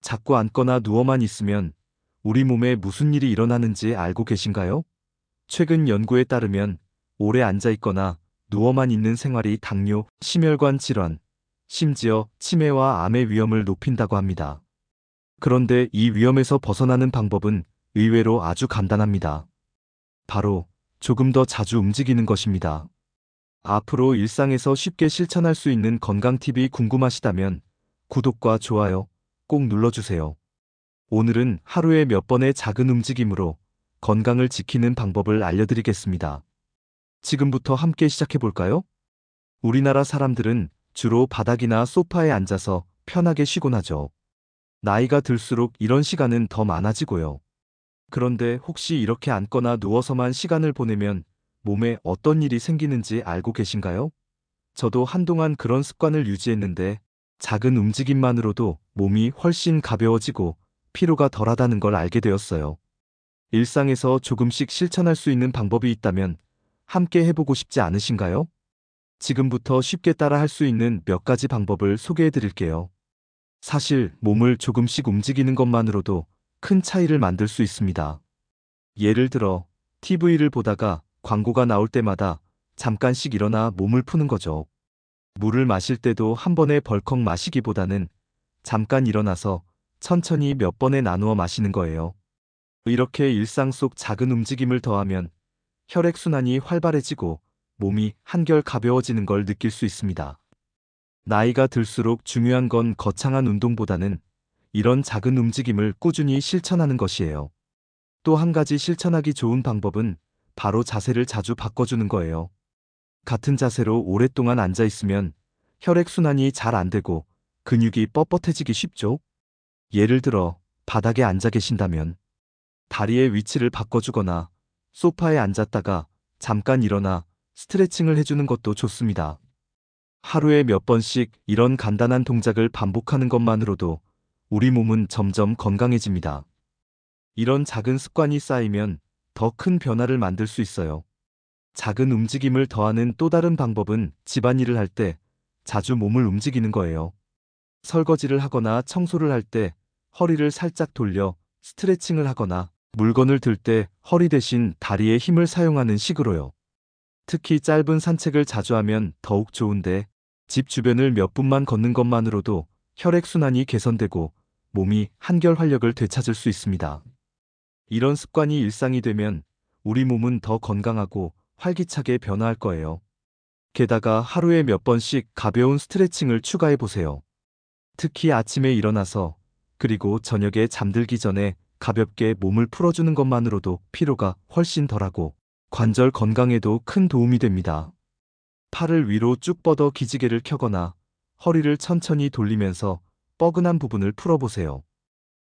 자꾸 앉거나 누워만 있으면 우리 몸에 무슨 일이 일어나는지 알고 계신가요? 최근 연구에 따르면 오래 앉아 있거나 누워만 있는 생활이 당뇨, 심혈관 질환, 심지어 치매와 암의 위험을 높인다고 합니다. 그런데 이 위험에서 벗어나는 방법은 의외로 아주 간단합니다. 바로 조금 더 자주 움직이는 것입니다. 앞으로 일상에서 쉽게 실천할 수 있는 건강 팁이 궁금하시다면 구독과 좋아요 꼭 눌러주세요. 오늘은 하루에 몇 번의 작은 움직임으로 건강을 지키는 방법을 알려드리겠습니다. 지금부터 함께 시작해 볼까요? 우리나라 사람들은 주로 바닥이나 소파에 앉아서 편하게 쉬곤 하죠. 나이가 들수록 이런 시간은 더 많아지고요. 그런데 혹시 이렇게 앉거나 누워서만 시간을 보내면 몸에 어떤 일이 생기는지 알고 계신가요? 저도 한동안 그런 습관을 유지했는데 작은 움직임만으로도 몸이 훨씬 가벼워지고 피로가 덜하다는 걸 알게 되었어요. 일상에서 조금씩 실천할 수 있는 방법이 있다면 함께 해보고 싶지 않으신가요? 지금부터 쉽게 따라 할 수 있는 몇 가지 방법을 소개해 드릴게요. 사실 몸을 조금씩 움직이는 것만으로도 큰 차이를 만들 수 있습니다. 예를 들어 TV를 보다가 광고가 나올 때마다 잠깐씩 일어나 몸을 푸는 거죠. 물을 마실 때도 한 번에 벌컥 마시기보다는 잠깐 일어나서 천천히 몇 번에 나누어 마시는 거예요. 이렇게 일상 속 작은 움직임을 더하면 혈액순환이 활발해지고 몸이 한결 가벼워지는 걸 느낄 수 있습니다. 나이가 들수록 중요한 건 거창한 운동보다는 이런 작은 움직임을 꾸준히 실천하는 것이에요. 또 한 가지 실천하기 좋은 방법은 바로 자세를 자주 바꿔주는 거예요. 같은 자세로 오랫동안 앉아 있으면 혈액순환이 잘 안 되고 근육이 뻣뻣해지기 쉽죠? 예를 들어 바닥에 앉아 계신다면 다리의 위치를 바꿔주거나 소파에 앉았다가 잠깐 일어나 스트레칭을 해주는 것도 좋습니다. 하루에 몇 번씩 이런 간단한 동작을 반복하는 것만으로도 우리 몸은 점점 건강해집니다. 이런 작은 습관이 쌓이면 더 큰 변화를 만들 수 있어요. 작은 움직임을 더하는 또 다른 방법은 집안일을 할 때 자주 몸을 움직이는 거예요. 설거지를 하거나 청소를 할 때 허리를 살짝 돌려 스트레칭을 하거나 물건을 들 때 허리 대신 다리에 힘을 사용하는 식으로요. 특히 짧은 산책을 자주 하면 더욱 좋은데 집 주변을 몇 분만 걷는 것만으로도 혈액순환이 개선되고 몸이 한결 활력을 되찾을 수 있습니다. 이런 습관이 일상이 되면 우리 몸은 더 건강하고 활기차게 변화할 거예요. 게다가 하루에 몇 번씩 가벼운 스트레칭을 추가해 보세요. 특히 아침에 일어나서 그리고 저녁에 잠들기 전에 가볍게 몸을 풀어주는 것만으로도 피로가 훨씬 덜하고 관절 건강에도 큰 도움이 됩니다. 팔을 위로 쭉 뻗어 기지개를 켜거나 허리를 천천히 돌리면서 뻐근한 부분을 풀어보세요.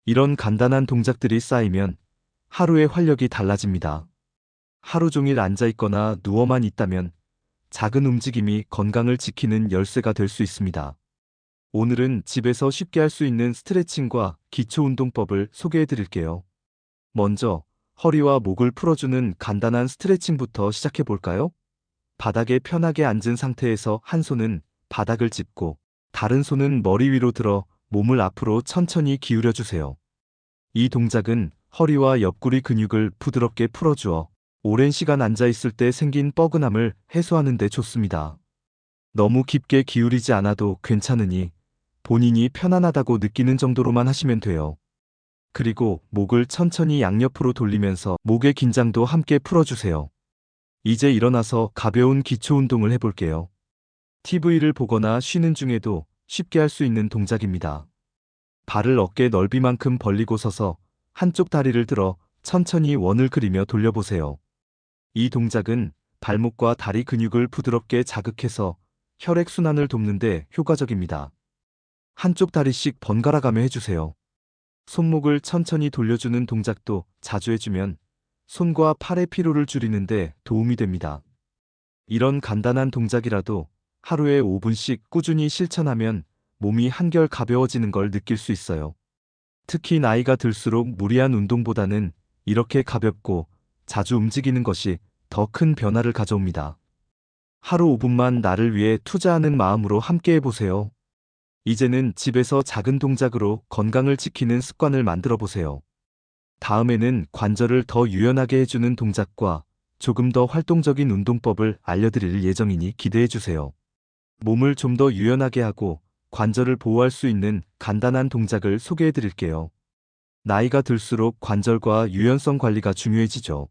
이런 간단한 동작들이 쌓이면 하루의 활력이 달라집니다. 하루 종일 앉아 있거나 누워만 있다면 작은 움직임이 건강을 지키는 열쇠가 될 수 있습니다. 오늘은 집에서 쉽게 할 수 있는 스트레칭과 기초 운동법을 소개해 드릴게요. 먼저 허리와 목을 풀어주는 간단한 스트레칭부터 시작해 볼까요? 바닥에 편하게 앉은 상태에서 한 손은 바닥을 짚고 다른 손은 머리 위로 들어 몸을 앞으로 천천히 기울여 주세요. 이 동작은 허리와 옆구리 근육을 부드럽게 풀어주어 오랜 시간 앉아 있을 때 생긴 뻐근함을 해소하는 데 좋습니다. 너무 깊게 기울이지 않아도 괜찮으니 본인이 편안하다고 느끼는 정도로만 하시면 돼요. 그리고 목을 천천히 양옆으로 돌리면서 목의 긴장도 함께 풀어주세요. 이제 일어나서 가벼운 기초 운동을 해볼게요. TV를 보거나 쉬는 중에도 쉽게 할 수 있는 동작입니다. 발을 어깨 넓이만큼 벌리고 서서 한쪽 다리를 들어 천천히 원을 그리며 돌려보세요. 이 동작은 발목과 다리 근육을 부드럽게 자극해서 혈액순환을 돕는데 효과적입니다. 한쪽 다리씩 번갈아가며 해주세요. 손목을 천천히 돌려주는 동작도 자주 해주면 손과 팔의 피로를 줄이는데 도움이 됩니다. 이런 간단한 동작이라도 하루에 5분씩 꾸준히 실천하면 몸이 한결 가벼워지는 걸 느낄 수 있어요. 특히 나이가 들수록 무리한 운동보다는 이렇게 가볍고 자주 움직이는 것이 더 큰 변화를 가져옵니다. 하루 5분만 나를 위해 투자하는 마음으로 함께 해보세요. 이제는 집에서 작은 동작으로 건강을 지키는 습관을 만들어 보세요. 다음에는 관절을 더 유연하게 해주는 동작과 조금 더 활동적인 운동법을 알려드릴 예정이니 기대해 주세요. 몸을 좀 더 유연하게 하고 관절을 보호할 수 있는 간단한 동작을 소개해 드릴게요. 나이가 들수록 관절과 유연성 관리가 중요해지죠.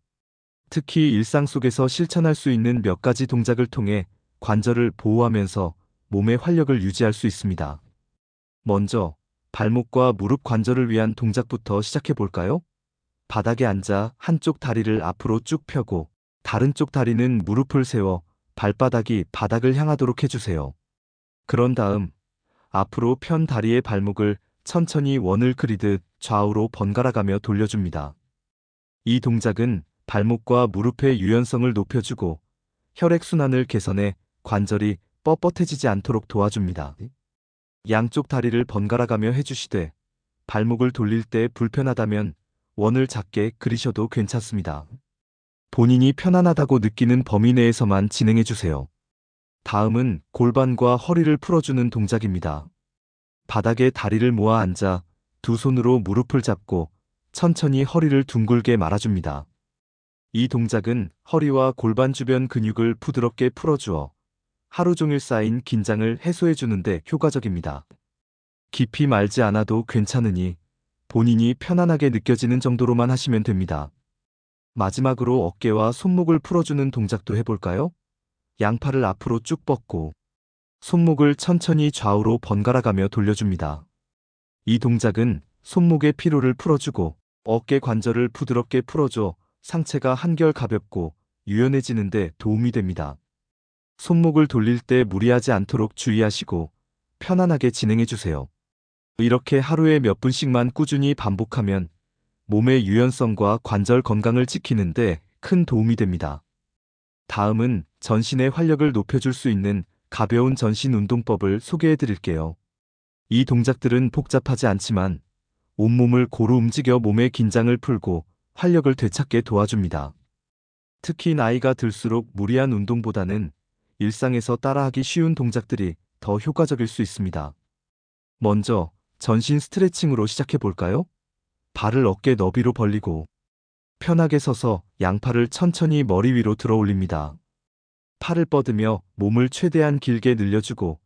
특히 일상 속에서 실천할 수 있는 몇 가지 동작을 통해 관절을 보호하면서 몸의 활력을 유지할 수 있습니다. 먼저 발목과 무릎 관절을 위한 동작부터 시작해 볼까요? 바닥에 앉아 한쪽 다리를 앞으로 쭉 펴고 다른 쪽 다리는 무릎을 세워 발바닥이 바닥을 향하도록 해주세요. 그런 다음 앞으로 편 다리의 발목을 천천히 원을 그리듯 좌우로 번갈아 가며 돌려줍니다. 이 동작은 발목과 무릎의 유연성을 높여주고 혈액순환을 개선해 관절이 뻣뻣해지지 않도록 도와줍니다. 양쪽 다리를 번갈아 가며 해주시되 발목을 돌릴 때 불편하다면 원을 작게 그리셔도 괜찮습니다. 본인이 편안하다고 느끼는 범위 내에서만 진행해 주세요. 다음은 골반과 허리를 풀어주는 동작입니다. 바닥에 다리를 모아 앉아 두 손으로 무릎을 잡고 천천히 허리를 둥글게 말아줍니다. 이 동작은 허리와 골반 주변 근육을 부드럽게 풀어주어 하루 종일 쌓인 긴장을 해소해 주는데 효과적입니다. 깊이 말지 않아도 괜찮으니 본인이 편안하게 느껴지는 정도로만 하시면 됩니다. 마지막으로 어깨와 손목을 풀어주는 동작도 해볼까요? 양팔을 앞으로 쭉 뻗고 손목을 천천히 좌우로 번갈아 가며 돌려줍니다. 이 동작은 손목의 피로를 풀어주고 어깨 관절을 부드럽게 풀어줘 상체가 한결 가볍고 유연해지는데 도움이 됩니다. 손목을 돌릴 때 무리하지 않도록 주의하시고 편안하게 진행해주세요. 이렇게 하루에 몇 분씩만 꾸준히 반복하면 몸의 유연성과 관절 건강을 지키는데 큰 도움이 됩니다. 다음은 전신의 활력을 높여줄 수 있는 가벼운 전신 운동법을 소개해 드릴게요. 이 동작들은 복잡하지 않지만 온몸을 고루 움직여 몸의 긴장을 풀고 활력을 되찾게 도와줍니다. 특히 나이가 들수록 무리한 운동보다는 일상에서 따라하기 쉬운 동작들이 더 효과적일 수 있습니다. 먼저 전신 스트레칭으로 시작해 볼까요? 발을 어깨 너비로 벌리고 편하게 서서 양팔을 천천히 머리 위로 들어 올립니다. 팔을 뻗으며 몸을 최대한 길게 늘려주고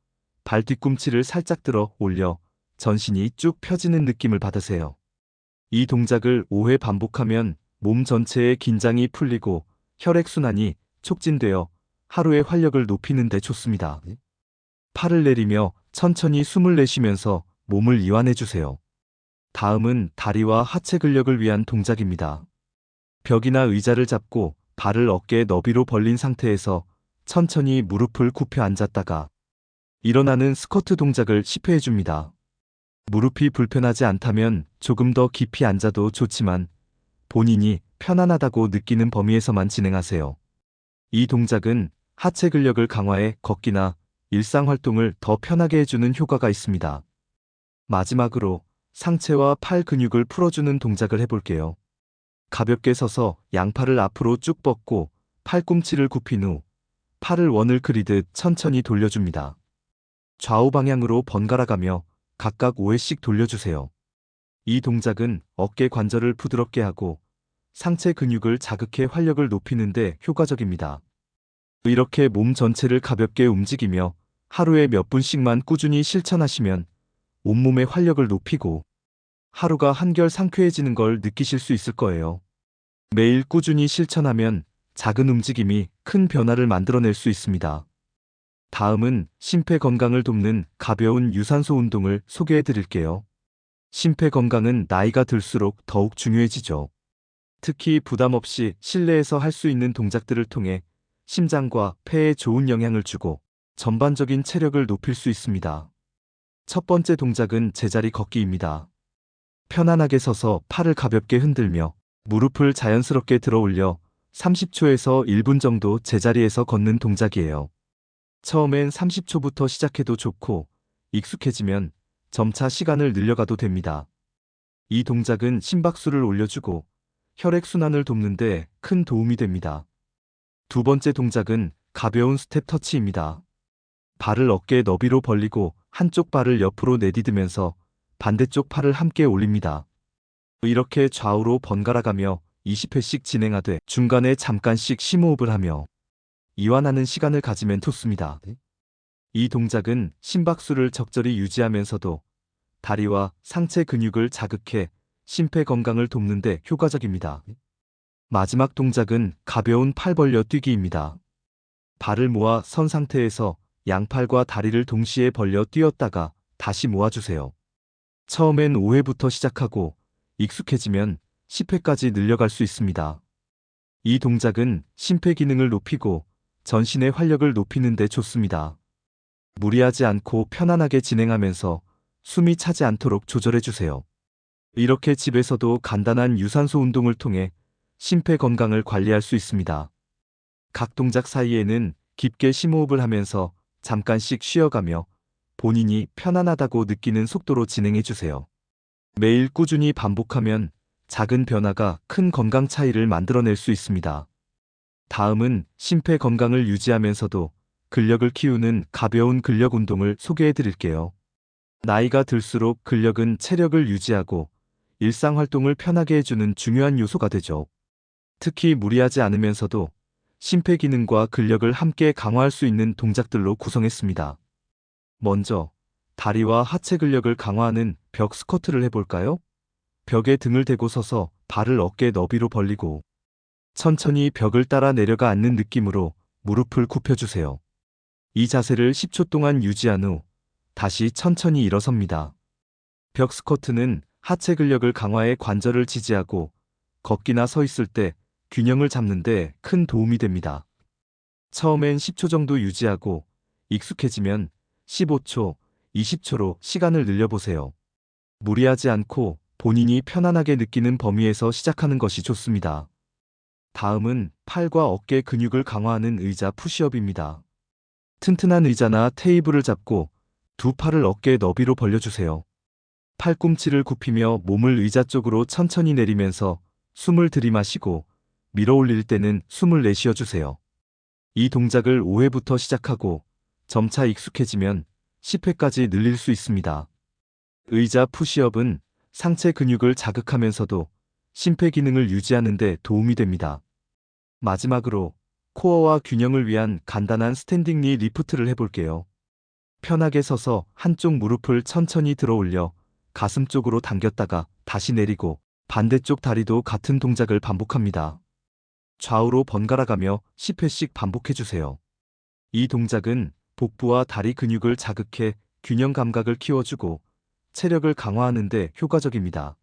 발 뒤꿈치를 살짝 들어 올려 전신이 쭉 펴지는 느낌을 받으세요. 이 동작을 5회 반복하면 몸 전체의 긴장이 풀리고 혈액순환이 촉진되어 하루의 활력을 높이는 데 좋습니다. 팔을 내리며 천천히 숨을 내쉬면서 몸을 이완해 주세요. 다음은 다리와 하체 근력을 위한 동작입니다. 벽이나 의자를 잡고 발을 어깨 너비로 벌린 상태에서 천천히 무릎을 굽혀 앉았다가 일어나는 스쿼트 동작을 10회 해줍니다. 무릎이 불편하지 않다면 조금 더 깊이 앉아도 좋지만 본인이 편안하다고 느끼는 범위에서만 진행하세요. 이 동작은 하체 근력을 강화해 걷기나 일상 활동을 더 편하게 해주는 효과가 있습니다. 마지막으로 상체와 팔 근육을 풀어주는 동작을 해볼게요. 가볍게 서서 양팔을 앞으로 쭉 뻗고 팔꿈치를 굽힌 후 팔을 원을 그리듯 천천히 돌려줍니다. 좌우 방향으로 번갈아 가며 각각 5회씩 돌려주세요. 이 동작은 어깨 관절을 부드럽게 하고 상체 근육을 자극해 활력을 높이는데 효과적입니다. 이렇게 몸 전체를 가볍게 움직이며 하루에 몇 분씩만 꾸준히 실천하시면 온몸의 활력을 높이고 하루가 한결 상쾌해지는 걸 느끼실 수 있을 거예요. 매일 꾸준히 실천하면 작은 움직임이 큰 변화를 만들어낼 수 있습니다. 다음은 심폐 건강을 돕는 가벼운 유산소 운동을 소개해 드릴게요. 심폐 건강은 나이가 들수록 더욱 중요해지죠. 특히 부담 없이 실내에서 할 수 있는 동작들을 통해 심장과 폐에 좋은 영향을 주고 전반적인 체력을 높일 수 있습니다. 첫 번째 동작은 제자리 걷기입니다. 편안하게 서서 팔을 가볍게 흔들며 무릎을 자연스럽게 들어 올려 30초에서 1분 정도 제자리에서 걷는 동작이에요. 처음엔 30초부터 시작해도 좋고 익숙해지면 점차 시간을 늘려가도 됩니다. 이 동작은 심박수를 올려주고 혈액순환을 돕는데 큰 도움이 됩니다. 두 번째 동작은 가벼운 스텝 터치입니다. 발을 어깨 너비로 벌리고 한쪽 발을 옆으로 내디디면서 반대쪽 팔을 함께 올립니다. 이렇게 좌우로 번갈아가며 20회씩 진행하되 중간에 잠깐씩 심호흡을 하며 이완하는 시간을 가지면 좋습니다. 이 동작은 심박수를 적절히 유지하면서도 다리와 상체 근육을 자극해 심폐 건강을 돕는 데 효과적입니다. 마지막 동작은 가벼운 팔 벌려 뛰기입니다. 발을 모아 선 상태에서 양팔과 다리를 동시에 벌려 뛰었다가 다시 모아주세요. 처음엔 5회부터 시작하고 익숙해지면 10회까지 늘려갈 수 있습니다. 이 동작은 심폐 기능을 높이고 전신의 활력을 높이는 데 좋습니다. 무리하지 않고 편안하게 진행하면서 숨이 차지 않도록 조절해주세요. 이렇게 집에서도 간단한 유산소 운동을 통해 심폐 건강을 관리할 수 있습니다. 각 동작 사이에는 깊게 심호흡을 하면서 잠깐씩 쉬어가며 본인이 편안하다고 느끼는 속도로 진행해주세요. 매일 꾸준히 반복하면 작은 변화가 큰 건강 차이를 만들어낼 수 있습니다. 다음은 심폐 건강을 유지하면서도 근력을 키우는 가벼운 근력 운동을 소개해 드릴게요. 나이가 들수록 근력은 체력을 유지하고 일상 활동을 편하게 해주는 중요한 요소가 되죠. 특히 무리하지 않으면서도 심폐 기능과 근력을 함께 강화할 수 있는 동작들로 구성했습니다. 먼저 다리와 하체 근력을 강화하는 벽 스쿼트를 해볼까요? 벽에 등을 대고 서서 발을 어깨 너비로 벌리고 천천히 벽을 따라 내려가 앉는 느낌으로 무릎을 굽혀주세요. 이 자세를 10초 동안 유지한 후 다시 천천히 일어섭니다. 벽 스쿼트는 하체 근력을 강화해 관절을 지지하고 걷기나 서 있을 때 균형을 잡는 데 큰 도움이 됩니다. 처음엔 10초 정도 유지하고 익숙해지면 15초, 20초로 시간을 늘려보세요. 무리하지 않고 본인이 편안하게 느끼는 범위에서 시작하는 것이 좋습니다. 다음은 팔과 어깨 근육을 강화하는 의자 푸시업입니다. 튼튼한 의자나 테이블을 잡고 두 팔을 어깨 너비로 벌려주세요. 팔꿈치를 굽히며 몸을 의자 쪽으로 천천히 내리면서 숨을 들이마시고 밀어 올릴 때는 숨을 내쉬어주세요. 이 동작을 5회부터 시작하고 점차 익숙해지면 10회까지 늘릴 수 있습니다. 의자 푸시업은 상체 근육을 자극하면서도 심폐 기능을 유지하는 데 도움이 됩니다. 마지막으로 코어와 균형을 위한 간단한 스탠딩 니 리프트를 해볼게요. 편하게 서서 한쪽 무릎을 천천히 들어 올려 가슴 쪽으로 당겼다가 다시 내리고 반대쪽 다리도 같은 동작을 반복합니다. 좌우로 번갈아가며 10회씩 반복해주세요. 이 동작은 복부와 다리 근육을 자극해 균형 감각을 키워주고 체력을 강화하는 데 효과적입니다.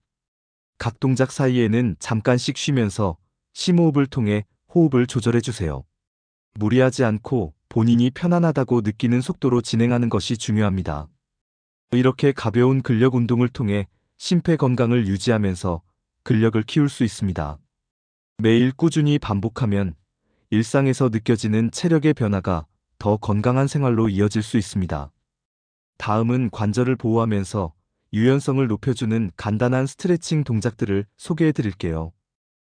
각 동작 사이에는 잠깐씩 쉬면서 심호흡을 통해 호흡을 조절해주세요. 무리하지 않고 본인이 편안하다고 느끼는 속도로 진행하는 것이 중요합니다. 이렇게 가벼운 근력 운동을 통해 심폐 건강을 유지하면서 근력을 키울 수 있습니다. 매일 꾸준히 반복하면 일상에서 느껴지는 체력의 변화가 더 건강한 생활로 이어질 수 있습니다. 다음은 관절을 보호하면서 유연성을 높여주는 간단한 스트레칭 동작들을 소개해 드릴게요.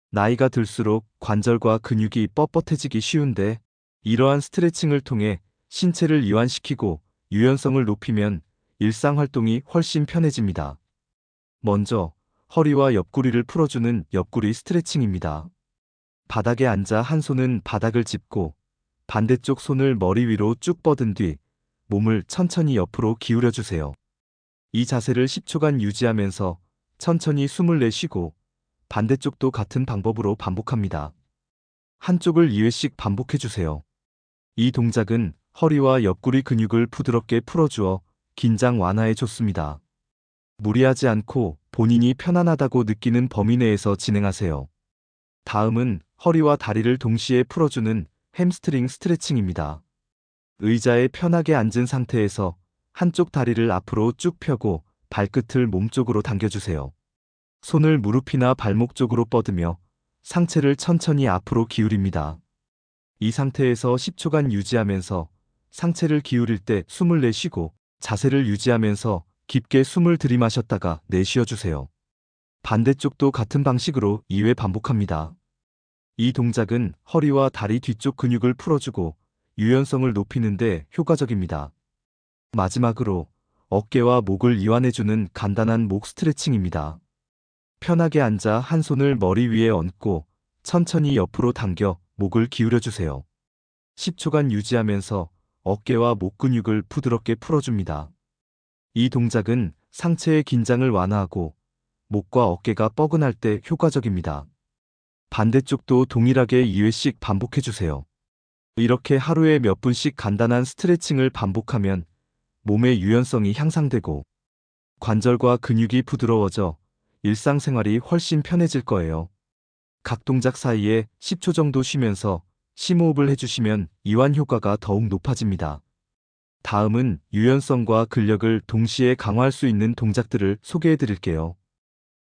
나이가 들수록 관절과 근육이 뻣뻣해지기 쉬운데 이러한 스트레칭을 통해 신체를 이완시키고 유연성을 높이면 일상 활동이 훨씬 편해집니다. 먼저 허리와 옆구리를 풀어주는 옆구리 스트레칭입니다. 바닥에 앉아 한 손은 바닥을 짚고 반대쪽 손을 머리 위로 쭉 뻗은 뒤 몸을 천천히 옆으로 기울여 주세요. 이 자세를 10초간 유지하면서 천천히 숨을 내쉬고 반대쪽도 같은 방법으로 반복합니다. 한쪽을 2회씩 반복해 주세요. 이 동작은 허리와 옆구리 근육을 부드럽게 풀어주어 긴장 완화에 좋습니다. 무리하지 않고 본인이 편안하다고 느끼는 범위 내에서 진행하세요. 다음은 허리와 다리를 동시에 풀어주는 햄스트링 스트레칭입니다. 의자에 편하게 앉은 상태에서 한쪽 다리를 앞으로 쭉 펴고 발끝을 몸쪽으로 당겨주세요. 손을 무릎이나 발목 쪽으로 뻗으며 상체를 천천히 앞으로 기울입니다. 이 상태에서 10초간 유지하면서 상체를 기울일 때 숨을 내쉬고 자세를 유지하면서 깊게 숨을 들이마셨다가 내쉬어주세요. 반대쪽도 같은 방식으로 2회 반복합니다. 이 동작은 허리와 다리 뒤쪽 근육을 풀어주고 유연성을 높이는 데 효과적입니다. 마지막으로 어깨와 목을 이완해주는 간단한 목 스트레칭입니다. 편하게 앉아 한 손을 머리 위에 얹고 천천히 옆으로 당겨 목을 기울여주세요. 10초간 유지하면서 어깨와 목 근육을 부드럽게 풀어줍니다. 이 동작은 상체의 긴장을 완화하고 목과 어깨가 뻐근할 때 효과적입니다. 반대쪽도 동일하게 2회씩 반복해주세요. 이렇게 하루에 몇 분씩 간단한 스트레칭을 반복하면 몸의 유연성이 향상되고 관절과 근육이 부드러워져 일상생활이 훨씬 편해질 거예요. 각 동작 사이에 10초 정도 쉬면서 심호흡을 해주시면 이완 효과가 더욱 높아집니다. 다음은 유연성과 근력을 동시에 강화할 수 있는 동작들을 소개해 드릴게요.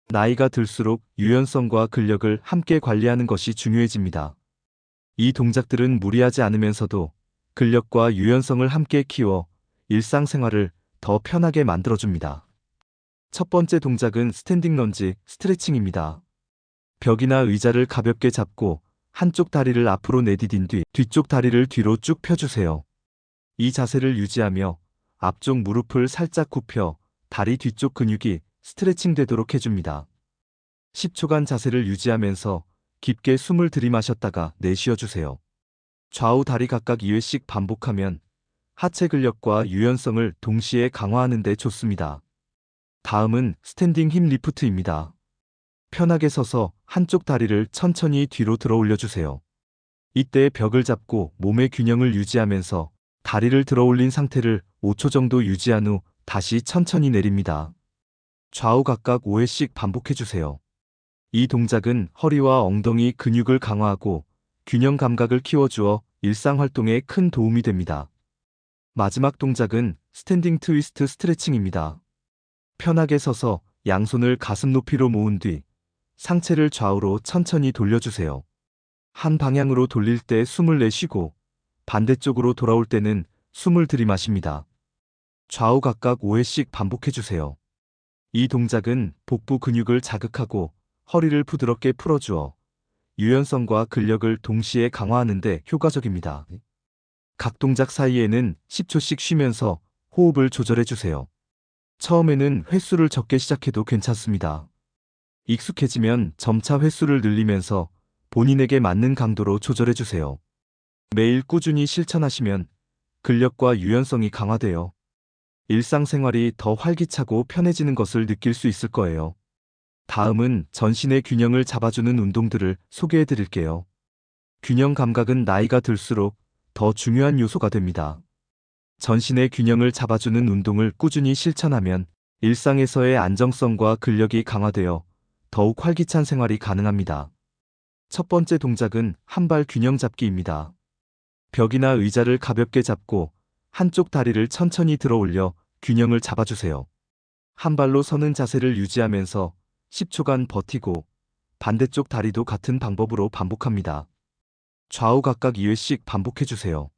나이가 들수록 유연성과 근력을 함께 관리하는 것이 중요해집니다. 이 동작들은 무리하지 않으면서도 근력과 유연성을 함께 키워 일상생활을 더 편하게 만들어줍니다. 첫 번째 동작은 스탠딩 런지 스트레칭입니다. 벽이나 의자를 가볍게 잡고 한쪽 다리를 앞으로 내디딘 뒤 뒤쪽 다리를 뒤로 쭉 펴주세요. 이 자세를 유지하며 앞쪽 무릎을 살짝 굽혀 다리 뒤쪽 근육이 스트레칭 되도록 해줍니다. 10초간 자세를 유지하면서 깊게 숨을 들이마셨다가 내쉬어주세요. 좌우 다리 각각 2회씩 반복하면 하체 근력과 유연성을 동시에 강화하는 데 좋습니다. 다음은 스탠딩 힙 리프트입니다. 편하게 서서 한쪽 다리를 천천히 뒤로 들어 올려주세요. 이때 벽을 잡고 몸의 균형을 유지하면서 다리를 들어 올린 상태를 5초 정도 유지한 후 다시 천천히 내립니다. 좌우 각각 5회씩 반복해주세요. 이 동작은 허리와 엉덩이 근육을 강화하고 균형 감각을 키워주어 일상활동에 큰 도움이 됩니다. 마지막 동작은 스탠딩 트위스트 스트레칭입니다. 편하게 서서 양손을 가슴 높이로 모은 뒤 상체를 좌우로 천천히 돌려주세요. 한 방향으로 돌릴 때 숨을 내쉬고 반대쪽으로 돌아올 때는 숨을 들이마십니다. 좌우 각각 5회씩 반복해주세요. 이 동작은 복부 근육을 자극하고 허리를 부드럽게 풀어주어 유연성과 근력을 동시에 강화하는 데 효과적입니다. 각 동작 사이에는 10초씩 쉬면서 호흡을 조절해주세요. 처음에는 횟수를 적게 시작해도 괜찮습니다. 익숙해지면 점차 횟수를 늘리면서 본인에게 맞는 강도로 조절해주세요. 매일 꾸준히 실천하시면 근력과 유연성이 강화되어 일상생활이 더 활기차고 편해지는 것을 느낄 수 있을 거예요. 다음은 전신의 균형을 잡아주는 운동들을 소개해 드릴게요. 균형 감각은 나이가 들수록 더 중요한 요소가 됩니다. 전신의 균형을 잡아주는 운동을 꾸준히 실천하면 일상에서의 안정성과 근력이 강화되어 더욱 활기찬 생활이 가능합니다. 첫 번째 동작은 한발 균형 잡기입니다. 벽이나 의자를 가볍게 잡고 한쪽 다리를 천천히 들어 올려 균형을 잡아주세요. 한 발로 서는 자세를 유지하면서 10초간 버티고 반대쪽 다리도 같은 방법으로 반복합니다. 좌우 각각 2회씩 반복해주세요.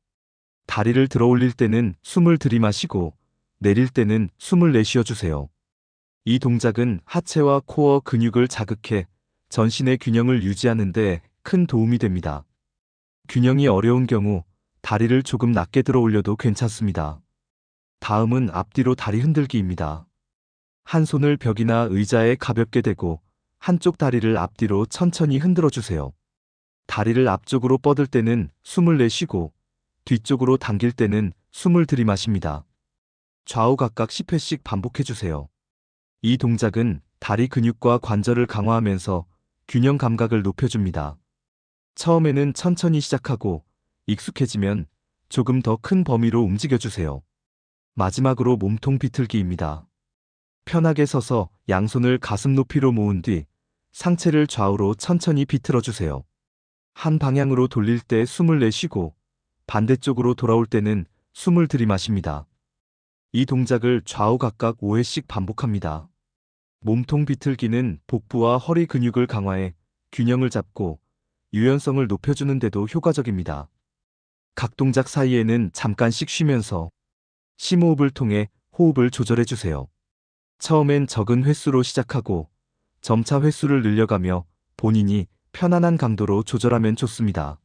다리를 들어 올릴 때는 숨을 들이마시고 내릴 때는 숨을 내쉬어주세요. 이 동작은 하체와 코어 근육을 자극해 전신의 균형을 유지하는 데 큰 도움이 됩니다. 균형이 어려운 경우 다리를 조금 낮게 들어 올려도 괜찮습니다. 다음은 앞뒤로 다리 흔들기입니다. 한 손을 벽이나 의자에 가볍게 대고 한쪽 다리를 앞뒤로 천천히 흔들어 주세요. 다리를 앞쪽으로 뻗을 때는 숨을 내쉬고 뒤쪽으로 당길 때는 숨을 들이마십니다. 좌우 각각 10회씩 반복해 주세요. 이 동작은 다리 근육과 관절을 강화하면서 균형 감각을 높여줍니다. 처음에는 천천히 시작하고 익숙해지면 조금 더 큰 범위로 움직여주세요. 마지막으로 몸통 비틀기입니다. 편하게 서서 양손을 가슴 높이로 모은 뒤 상체를 좌우로 천천히 비틀어주세요. 한 방향으로 돌릴 때 숨을 내쉬고 반대쪽으로 돌아올 때는 숨을 들이마십니다. 이 동작을 좌우 각각 5회씩 반복합니다. 몸통 비틀기는 복부와 허리 근육을 강화해 균형을 잡고 유연성을 높여주는 데도 효과적입니다. 각 동작 사이에는 잠깐씩 쉬면서 심호흡을 통해 호흡을 조절해주세요. 처음엔 적은 횟수로 시작하고 점차 횟수를 늘려가며 본인이 편안한 강도로 조절하면 좋습니다.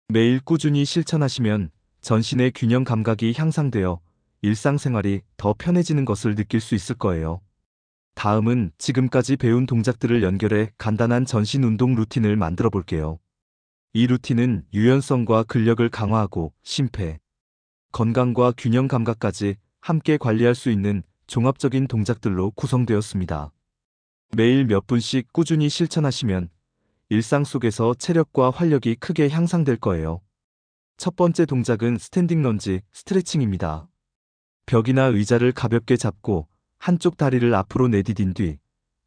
매일 꾸준히 실천하시면 전신의 균형 감각이 향상되어 일상생활이 더 편해지는 것을 느낄 수 있을 거예요. 다음은 지금까지 배운 동작들을 연결해 간단한 전신 운동 루틴을 만들어 볼게요. 이 루틴은 유연성과 근력을 강화하고 심폐, 건강과 균형 감각까지 함께 관리할 수 있는 종합적인 동작들로 구성되었습니다. 매일 몇 분씩 꾸준히 실천하시면 일상 속에서 체력과 활력이 크게 향상될 거예요. 첫 번째 동작은 스탠딩 런지 스트레칭입니다. 벽이나 의자를 가볍게 잡고 한쪽 다리를 앞으로 내디딘 뒤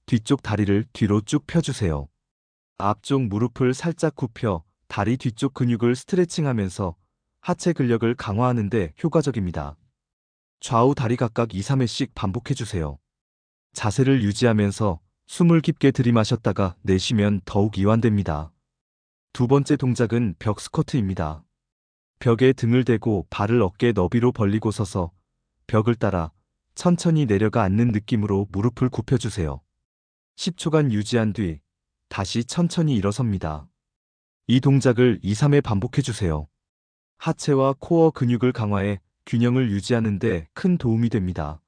뒤쪽 다리를 뒤로 쭉 펴주세요. 앞쪽 무릎을 살짝 굽혀 다리 뒤쪽 근육을 스트레칭하면서 하체 근력을 강화하는 데 효과적입니다. 좌우 다리 각각 2, 3회씩 반복해주세요. 자세를 유지하면서 숨을 깊게 들이마셨다가 내쉬면 더욱 이완됩니다. 두 번째 동작은 벽 스쿼트입니다. 벽에 등을 대고 발을 어깨 너비로 벌리고 서서 벽을 따라 천천히 내려가 앉는 느낌으로 무릎을 굽혀주세요. 10초간 유지한 뒤 다시 천천히 일어섭니다. 이 동작을 2, 3회 반복해주세요. 하체와 코어 근육을 강화해 균형을 유지하는 데 큰 도움이 됩니다.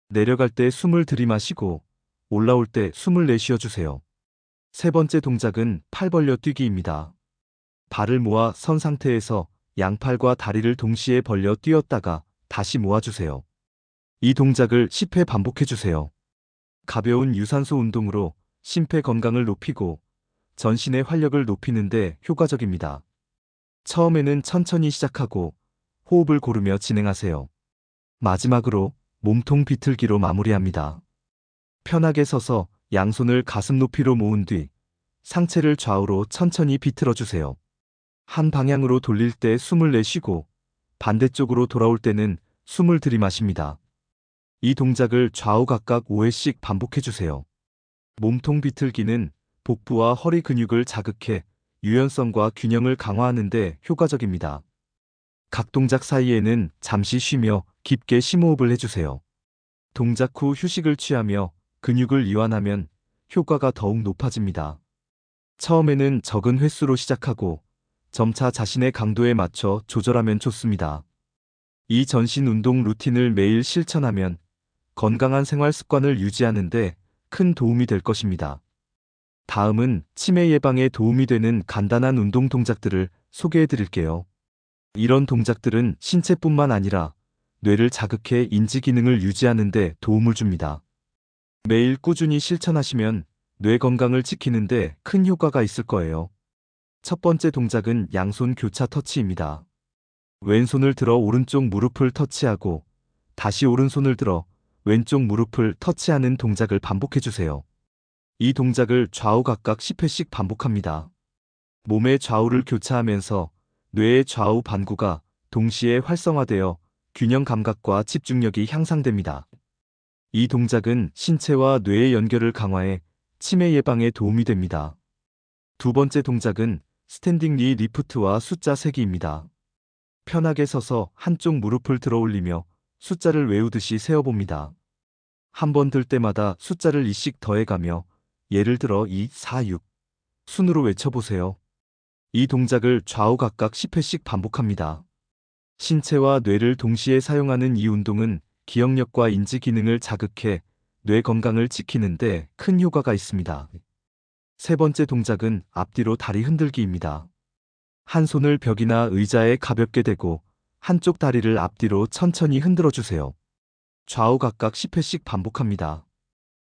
내려갈 때 숨을 들이마시고 올라올 때 숨을 내쉬어주세요. 세 번째 동작은 팔 벌려 뛰기입니다. 발을 모아 선 상태에서 양팔과 다리를 동시에 벌려 뛰었다가 다시 모아주세요. 이 동작을 10회 반복해주세요. 가벼운 유산소 운동으로 심폐 건강을 높이고 전신의 활력을 높이는 데 효과적입니다. 처음에는 천천히 시작하고 호흡을 고르며 진행하세요. 마지막으로 몸통 비틀기로 마무리합니다. 편하게 서서 양손을 가슴 높이로 모은 뒤 상체를 좌우로 천천히 비틀어주세요. 한 방향으로 돌릴 때 숨을 내쉬고 반대쪽으로 돌아올 때는 숨을 들이마십니다. 이 동작을 좌우 각각 5회씩 반복해주세요. 몸통 비틀기는 복부와 허리 근육을 자극해 유연성과 균형을 강화하는 데 효과적입니다. 각 동작 사이에는 잠시 쉬며 깊게 심호흡을 해주세요. 동작 후 휴식을 취하며 근육을 이완하면 효과가 더욱 높아집니다. 처음에는 적은 횟수로 시작하고 점차 자신의 강도에 맞춰 조절하면 좋습니다. 이 전신 운동 루틴을 매일 실천하면 건강한 생활 습관을 유지하는 데 큰 도움이 될 것입니다. 다음은 치매 예방에 도움이 되는 간단한 운동 동작들을 소개해 드릴게요. 이런 동작들은 신체뿐만 아니라 뇌를 자극해 인지 기능을 유지하는 데 도움을 줍니다. 매일 꾸준히 실천하시면 뇌 건강을 지키는 데 큰 효과가 있을 거예요. 첫 번째 동작은 양손 교차 터치입니다. 왼손을 들어 오른쪽 무릎을 터치하고 다시 오른손을 들어 왼쪽 무릎을 터치하는 동작을 반복해주세요. 이 동작을 좌우 각각 10회씩 반복합니다. 몸의 좌우를 교차하면서 뇌의 좌우 반구가 동시에 활성화되어 균형 감각과 집중력이 향상됩니다. 이 동작은 신체와 뇌의 연결을 강화해 치매 예방에 도움이 됩니다. 두 번째 동작은 스탠딩 니 리프트와 숫자 세기입니다. 편하게 서서 한쪽 무릎을 들어 올리며 숫자를 외우듯이 세어봅니다. 한 번 들 때마다 숫자를 2씩 더해가며 예를 들어 2, 4, 6 순으로 외쳐보세요. 이 동작을 좌우 각각 10회씩 반복합니다. 신체와 뇌를 동시에 사용하는 이 운동은 기억력과 인지 기능을 자극해 뇌 건강을 지키는 데 큰 효과가 있습니다. 세 번째 동작은 앞뒤로 다리 흔들기입니다. 한 손을 벽이나 의자에 가볍게 대고 한쪽 다리를 앞뒤로 천천히 흔들어 주세요. 좌우 각각 10회씩 반복합니다.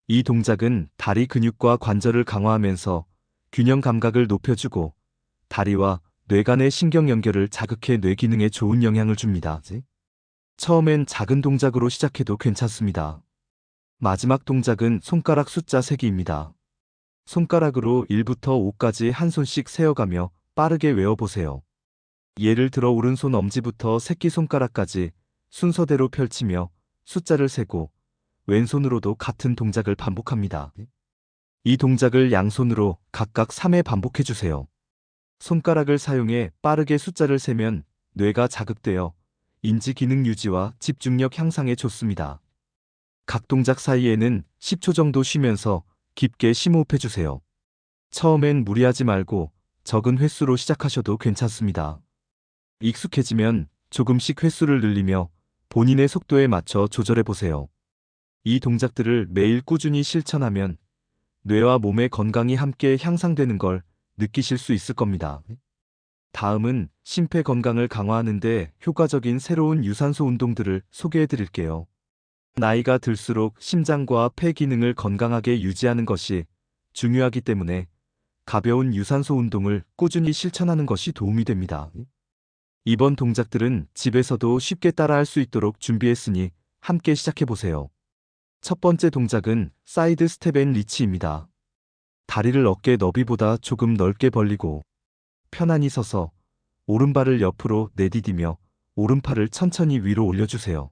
이 동작은 다리 근육과 관절을 강화하면서 균형 감각을 높여주고 다리와 뇌 간의 신경 연결을 자극해 뇌 기능에 좋은 영향을 줍니다. 처음엔 작은 동작으로 시작해도 괜찮습니다. 마지막 동작은 손가락 숫자 세기입니다. 손가락으로 1부터 5까지 한 손씩 세어가며 빠르게 외워보세요. 예를 들어 오른손 엄지부터 새끼손가락까지 순서대로 펼치며 숫자를 세고 왼손으로도 같은 동작을 반복합니다. 이 동작을 양손으로 각각 3회 반복해주세요. 손가락을 사용해 빠르게 숫자를 세면 뇌가 자극되어 인지 기능 유지와 집중력 향상에 좋습니다. 각 동작 사이에는 10초 정도 쉬면서 깊게 심호흡해주세요. 처음엔 무리하지 말고 적은 횟수로 시작하셔도 괜찮습니다. 익숙해지면 조금씩 횟수를 늘리며 본인의 속도에 맞춰 조절해 보세요. 이 동작들을 매일 꾸준히 실천하면 뇌와 몸의 건강이 함께 향상되는 걸 느끼실 수 있을 겁니다. 다음은 심폐 건강을 강화하는 데 효과적인 새로운 유산소 운동들을 소개해 드릴게요. 나이가 들수록 심장과 폐 기능을 건강하게 유지하는 것이 중요하기 때문에 가벼운 유산소 운동을 꾸준히 실천하는 것이 도움이 됩니다. 이번 동작들은 집에서도 쉽게 따라할 수 있도록 준비했으니 함께 시작해 보세요. 첫 번째 동작은 사이드 스텝 앤 리치입니다. 다리를 어깨 너비보다 조금 넓게 벌리고 편안히 서서 오른발을 옆으로 내디디며 오른팔을 천천히 위로 올려주세요.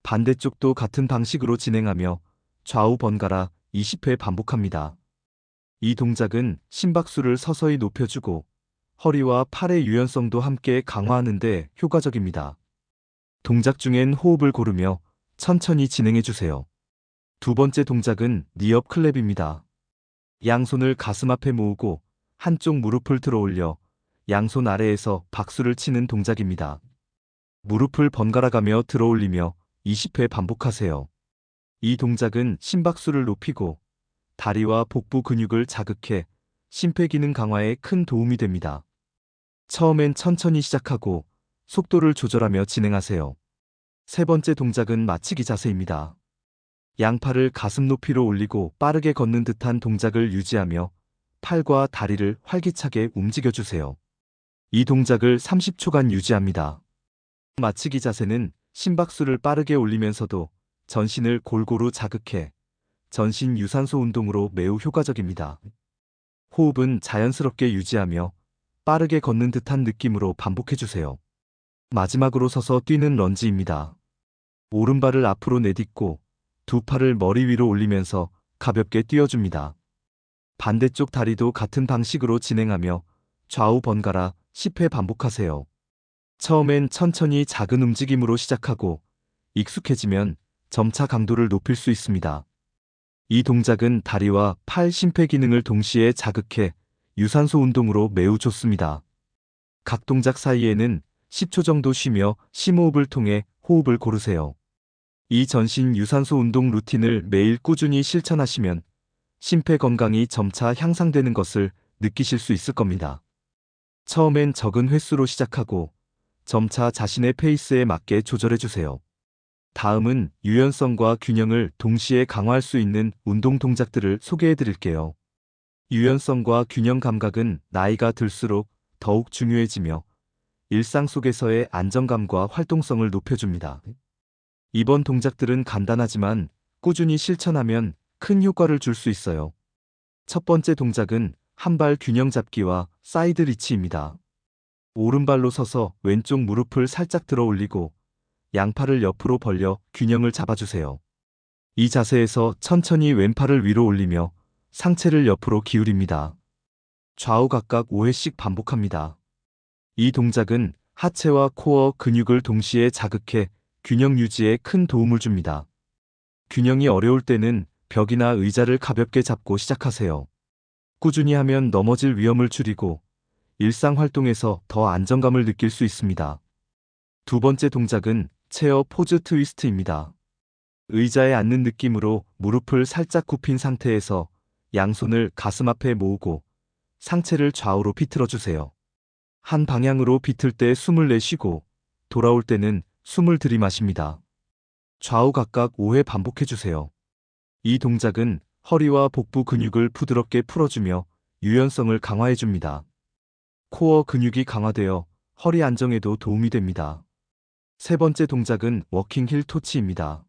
반대쪽도 같은 방식으로 진행하며 좌우 번갈아 20회 반복합니다. 이 동작은 심박수를 서서히 높여주고 허리와 팔의 유연성도 함께 강화하는 데 효과적입니다. 동작 중엔 호흡을 고르며 천천히 진행해주세요. 두 번째 동작은 니업 클랩입니다. 양손을 가슴 앞에 모으고 한쪽 무릎을 들어 올려 양손 아래에서 박수를 치는 동작입니다. 무릎을 번갈아가며 들어 올리며 20회 반복하세요. 이 동작은 심박수를 높이고 다리와 복부 근육을 자극해 심폐기능 강화에 큰 도움이 됩니다. 처음엔 천천히 시작하고 속도를 조절하며 진행하세요. 세 번째 동작은 맞추기 자세입니다. 양팔을 가슴 높이로 올리고 빠르게 걷는 듯한 동작을 유지하며 팔과 다리를 활기차게 움직여주세요. 이 동작을 30초간 유지합니다. 맞추기 자세는 심박수를 빠르게 올리면서도 전신을 골고루 자극해 전신 유산소 운동으로 매우 효과적입니다. 호흡은 자연스럽게 유지하며 빠르게 걷는 듯한 느낌으로 반복해주세요. 마지막으로 서서 뛰는 런지입니다. 오른발을 앞으로 내딛고 두 팔을 머리 위로 올리면서 가볍게 뛰어줍니다. 반대쪽 다리도 같은 방식으로 진행하며 좌우 번갈아 10회 반복하세요. 처음엔 천천히 작은 움직임으로 시작하고 익숙해지면 점차 강도를 높일 수 있습니다. 이 동작은 다리와 팔 심폐 기능을 동시에 자극해 유산소 운동으로 매우 좋습니다. 각 동작 사이에는 10초 정도 쉬며 심호흡을 통해 호흡을 고르세요. 이 전신 유산소 운동 루틴을 매일 꾸준히 실천하시면 심폐 건강이 점차 향상되는 것을 느끼실 수 있을 겁니다. 처음엔 적은 횟수로 시작하고 점차 자신의 페이스에 맞게 조절해주세요. 다음은 유연성과 균형을 동시에 강화할 수 있는 운동 동작들을 소개해 드릴게요. 유연성과 균형 감각은 나이가 들수록 더욱 중요해지며 일상 속에서의 안정감과 활동성을 높여줍니다. 이번 동작들은 간단하지만 꾸준히 실천하면 큰 효과를 줄 수 있어요. 첫 번째 동작은 한발 균형 잡기와 사이드 리치입니다. 오른발로 서서 왼쪽 무릎을 살짝 들어 올리고 양팔을 옆으로 벌려 균형을 잡아주세요. 이 자세에서 천천히 왼팔을 위로 올리며 상체를 옆으로 기울입니다. 좌우 각각 5회씩 반복합니다. 이 동작은 하체와 코어 근육을 동시에 자극해 균형 유지에 큰 도움을 줍니다. 균형이 어려울 때는 벽이나 의자를 가볍게 잡고 시작하세요. 꾸준히 하면 넘어질 위험을 줄이고 일상 활동에서 더 안정감을 느낄 수 있습니다. 두 번째 동작은 체어 포즈 트위스트입니다. 의자에 앉는 느낌으로 무릎을 살짝 굽힌 상태에서 양손을 가슴 앞에 모으고 상체를 좌우로 비틀어 주세요. 한 방향으로 비틀 때 숨을 내쉬고 돌아올 때는 숨을 들이마십니다. 좌우 각각 5회 반복해 주세요. 이 동작은 허리와 복부 근육을 부드럽게 풀어주며 유연성을 강화해 줍니다. 코어 근육이 강화되어 허리 안정에도 도움이 됩니다. 세 번째 동작은 워킹 힐 토치입니다.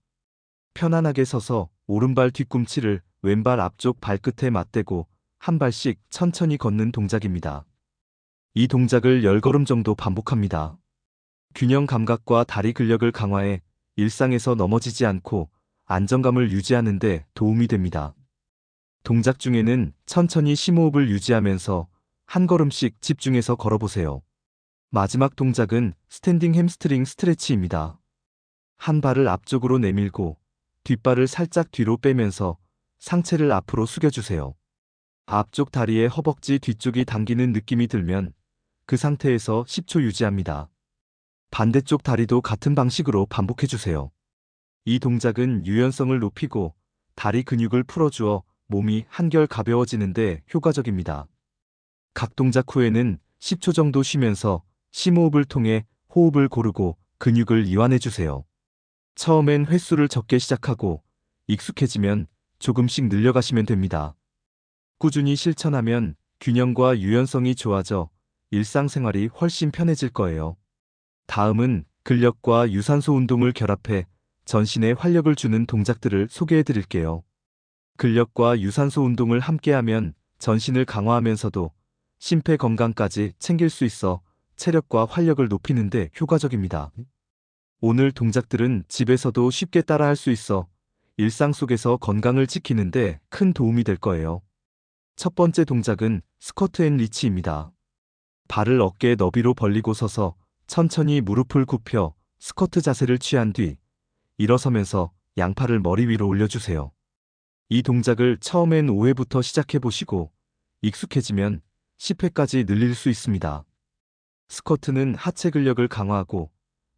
편안하게 서서 오른발 뒤꿈치를 왼발 앞쪽 발끝에 맞대고 한 발씩 천천히 걷는 동작입니다. 이 동작을 10걸음 정도 반복합니다. 균형 감각과 다리 근력을 강화해 일상에서 넘어지지 않고 안정감을 유지하는 데 도움이 됩니다. 동작 중에는 천천히 심호흡을 유지하면서 한 걸음씩 집중해서 걸어보세요. 마지막 동작은 스탠딩 햄스트링 스트레치입니다. 한 발을 앞쪽으로 내밀고 뒷발을 살짝 뒤로 빼면서 상체를 앞으로 숙여주세요. 앞쪽 다리의 허벅지 뒤쪽이 당기는 느낌이 들면 그 상태에서 10초 유지합니다. 반대쪽 다리도 같은 방식으로 반복해주세요. 이 동작은 유연성을 높이고 다리 근육을 풀어주어 몸이 한결 가벼워지는데 효과적입니다. 각 동작 후에는 10초 정도 쉬면서 심호흡을 통해 호흡을 고르고 근육을 이완해주세요. 처음엔 횟수를 적게 시작하고 익숙해지면 조금씩 늘려가시면 됩니다. 꾸준히 실천하면 균형과 유연성이 좋아져 일상생활이 훨씬 편해질 거예요. 다음은 근력과 유산소 운동을 결합해 전신에 활력을 주는 동작들을 소개해 드릴게요. 근력과 유산소 운동을 함께하면 전신을 강화하면서도 심폐 건강까지 챙길 수 있어 체력과 활력을 높이는 데 효과적입니다. 오늘 동작들은 집에서도 쉽게 따라할 수 있어 일상 속에서 건강을 지키는 데 큰 도움이 될 거예요. 첫 번째 동작은 스쿼트 앤 리치입니다. 발을 어깨 너비로 벌리고 서서 천천히 무릎을 굽혀 스쿼트 자세를 취한 뒤 일어서면서 양팔을 머리 위로 올려주세요. 이 동작을 처음엔 5회부터 시작해 보시고 익숙해지면 10회까지 늘릴 수 있습니다. 스쿼트는 하체 근력을 강화하고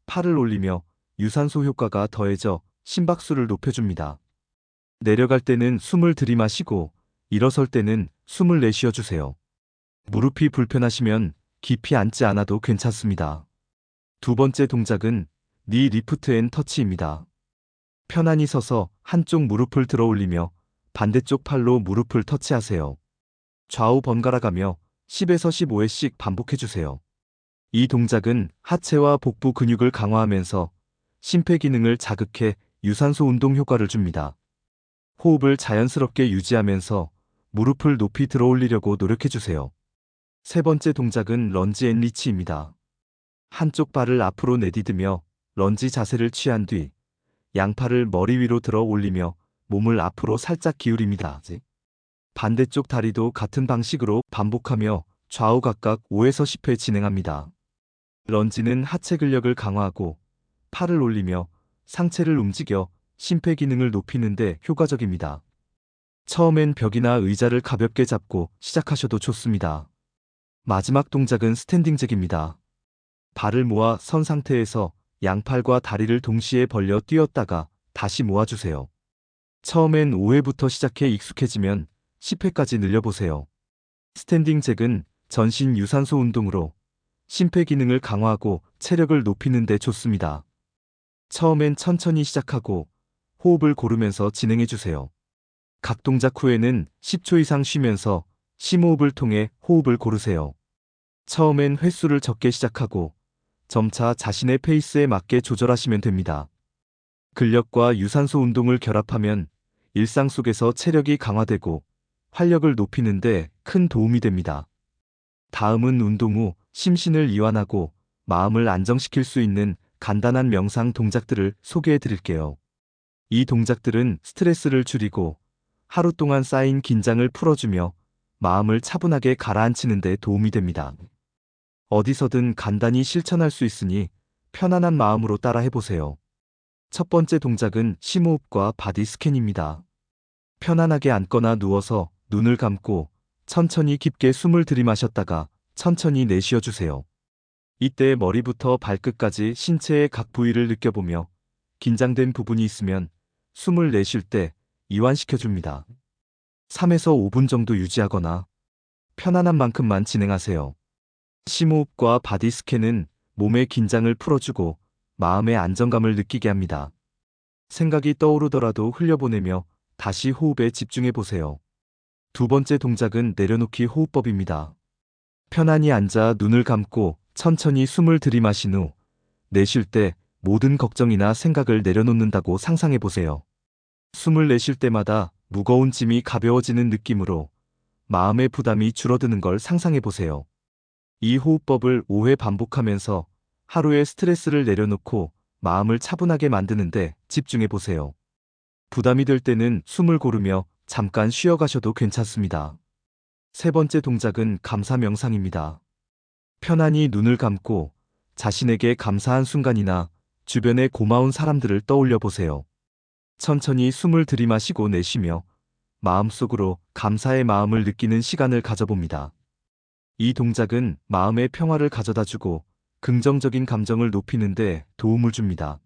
팔을 올리며 유산소 효과가 더해져 심박수를 높여줍니다. 내려갈 때는 숨을 들이마시고 일어설 때는 숨을 내쉬어 주세요. 무릎이 불편하시면 깊이 앉지 않아도 괜찮습니다. 두 번째 동작은 니 리프트 앤 터치입니다. 편안히 서서 한쪽 무릎을 들어 올리며 반대쪽 팔로 무릎을 터치하세요. 좌우 번갈아가며 10에서 15회씩 반복해주세요. 이 동작은 하체와 복부 근육을 강화하면서 심폐기능을 자극해 유산소 운동 효과를 줍니다. 호흡을 자연스럽게 유지하면서 무릎을 높이 들어 올리려고 노력해주세요. 세 번째 동작은 런지 앤 리치입니다. 한쪽 발을 앞으로 내디디며 런지 자세를 취한 뒤 양팔을 머리 위로 들어 올리며 몸을 앞으로 살짝 기울입니다. 반대쪽 다리도 같은 방식으로 반복하며 좌우 각각 5에서 10회 진행합니다. 런지는 하체 근력을 강화하고 팔을 올리며 상체를 움직여 심폐기능을 높이는 데 효과적입니다. 처음엔 벽이나 의자를 가볍게 잡고 시작하셔도 좋습니다. 마지막 동작은 스탠딩 잭입니다. 발을 모아 선 상태에서 양팔과 다리를 동시에 벌려 뛰었다가 다시 모아주세요. 처음엔 5회부터 시작해 익숙해지면 10회까지 늘려보세요. 스탠딩 잭은 전신 유산소 운동으로 심폐기능을 강화하고 체력을 높이는 데 좋습니다. 처음엔 천천히 시작하고 호흡을 고르면서 진행해주세요. 각 동작 후에는 10초 이상 쉬면서 심호흡을 통해 호흡을 고르세요. 처음엔 횟수를 적게 시작하고 점차 자신의 페이스에 맞게 조절하시면 됩니다. 근력과 유산소 운동을 결합하면 일상 속에서 체력이 강화되고 활력을 높이는 데 큰 도움이 됩니다. 다음은 운동 후 심신을 이완하고 마음을 안정시킬 수 있는 간단한 명상 동작들을 소개해 드릴게요. 이 동작들은 스트레스를 줄이고 하루 동안 쌓인 긴장을 풀어주며 마음을 차분하게 가라앉히는 데 도움이 됩니다. 어디서든 간단히 실천할 수 있으니 편안한 마음으로 따라 해보세요. 첫 번째 동작은 심호흡과 바디 스캔입니다. 편안하게 앉거나 누워서 눈을 감고 천천히 깊게 숨을 들이마셨다가 천천히 내쉬어 주세요. 이때 머리부터 발끝까지 신체의 각 부위를 느껴보며 긴장된 부분이 있으면 숨을 내쉴 때 이완시켜 줍니다. 3에서 5분 정도 유지하거나 편안한 만큼만 진행하세요. 심호흡과 바디 스캔은 몸의 긴장을 풀어주고 마음의 안정감을 느끼게 합니다. 생각이 떠오르더라도 흘려보내며 다시 호흡에 집중해 보세요. 두 번째 동작은 내려놓기 호흡법입니다. 편안히 앉아 눈을 감고 천천히 숨을 들이마신 후 내쉴 때 모든 걱정이나 생각을 내려놓는다고 상상해 보세요. 숨을 내쉴 때마다 무거운 짐이 가벼워지는 느낌으로 마음의 부담이 줄어드는 걸 상상해 보세요. 이 호흡법을 5회 반복하면서 하루의 스트레스를 내려놓고 마음을 차분하게 만드는데 집중해 보세요. 부담이 될 때는 숨을 고르며 잠깐 쉬어가셔도 괜찮습니다. 세 번째 동작은 감사 명상입니다. 편안히 눈을 감고 자신에게 감사한 순간이나 주변에 고마운 사람들을 떠올려 보세요. 천천히 숨을 들이마시고 내쉬며 마음속으로 감사의 마음을 느끼는 시간을 가져봅니다. 이 동작은 마음의 평화를 가져다주고 긍정적인 감정을 높이는데 도움을 줍니다.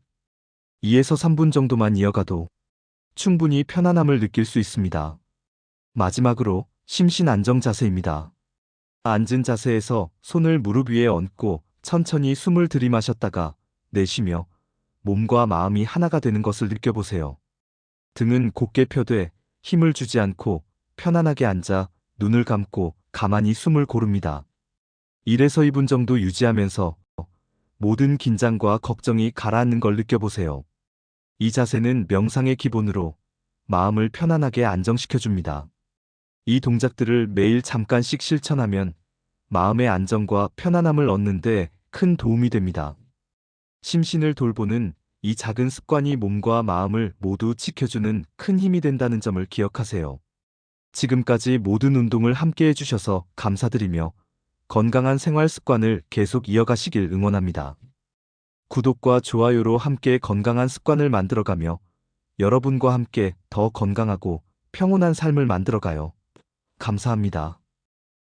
2에서 3분 정도만 이어가도 충분히 편안함을 느낄 수 있습니다. 마지막으로 심신 안정 자세입니다. 앉은 자세에서 손을 무릎 위에 얹고 천천히 숨을 들이마셨다가 내쉬며 몸과 마음이 하나가 되는 것을 느껴보세요. 등은 곧게 펴되 힘을 주지 않고 편안하게 앉아 눈을 감고 가만히 숨을 고릅니다. 1에서 2분 정도 유지하면서 모든 긴장과 걱정이 가라앉는 걸 느껴보세요. 이 자세는 명상의 기본으로 마음을 편안하게 안정시켜줍니다. 이 동작들을 매일 잠깐씩 실천하면 마음의 안정과 편안함을 얻는데 큰 도움이 됩니다. 심신을 돌보는 이 작은 습관이 몸과 마음을 모두 지켜주는 큰 힘이 된다는 점을 기억하세요. 지금까지 모든 운동을 함께 해주셔서 감사드리며 건강한 생활 습관을 계속 이어가시길 응원합니다. 구독과 좋아요로 함께 건강한 습관을 만들어가며 여러분과 함께 더 건강하고 평온한 삶을 만들어가요. 감사합니다.